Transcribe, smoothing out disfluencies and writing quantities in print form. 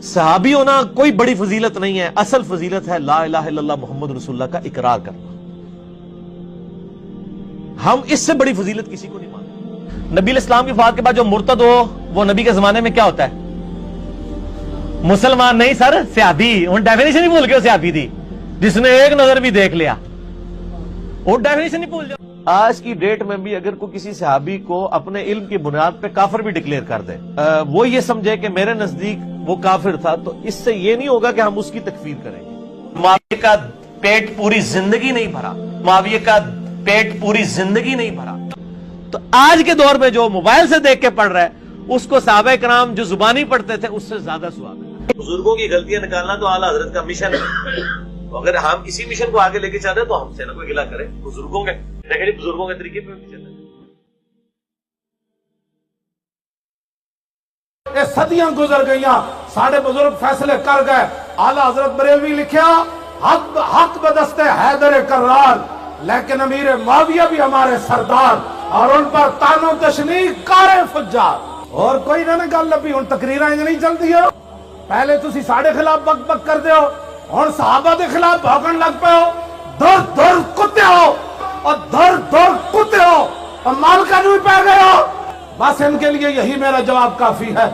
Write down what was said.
صحابی ہونا کوئی بڑی فضیلت نہیں ہے، اصل فضیلت ہے لا الہ الا اللہ محمد رسول اللہ کا اقرار کرنا۔ ہم اس سے بڑی فضیلت کسی کو نہیں مانتے۔ نبی علیہ السلام کی وفات کے بعد جو مرتد ہو وہ نبی کے زمانے میں کیا ہوتا ہے؟ مسلمان نہیں سر، صحابی۔ ان ڈیفینیشن ہی بھول گئے، صحابی تھی جس نے ایک نظر بھی دیکھ لیا، وہ ڈیفینیشن ہی بھول جاؤ۔ آج کی ڈیٹ میں بھی اگر کوئی کسی صحابی کو اپنے علم کی بنیاد پہ کافر بھی ڈکلیئر کر دے، وہ یہ سمجھے کہ میرے نزدیک وہ کافر تھا، تو اس سے یہ نہیں ہوگا کہ ہم اس کی تکفیر کریں گے۔ معاویہ کا پیٹ پوری زندگی نہیں بھرا، معاویہ کا پیٹ پوری زندگی نہیں بھرا، تو آج کے دور میں جو موبائل سے دیکھ کے پڑھ رہا ہے اس کو صحابہ کرام جو زبانی پڑھتے تھے اس سے زیادہ ثواب ہے۔ بزرگوں کی غلطیاں نکالنا تو اعلیٰ حضرت کا مشن ہے، تو اگر ہم اسی مشن کو آگے لے کے چاہتے ہیں تو ہم سے نہ کوئی گلہ کرے، بزرگوں کے دیکھیں جی، بزرگوں کے طریقے پہ بھی چلنا ہے۔ یہ صدیاں گزر گئیاں، ساڑھے بزرگ فیصلے کر گئے۔ اعلیٰ حضرت بریلوی لکھیا حق بدستے حیدر کرار، لیکن امیر معاویہ بھی ہمارے سردار، اور ان پر تان و تشنیع کارے فجار۔ اور کوئی نہ گل لبھی، ہن تقریراں نہیں چلدی ہو۔ پہلے تسی ساڑے خلاف بک بک کر دیو، ہن صحابہ دے خلاف بھوکن لگ پے ہو، دور دور کتے ہو، اور دور دور کتے ہو، اور مالکہ نو پہ گئے ہو۔ بس ان کے لیے یہی میرا جواب کافی ہے۔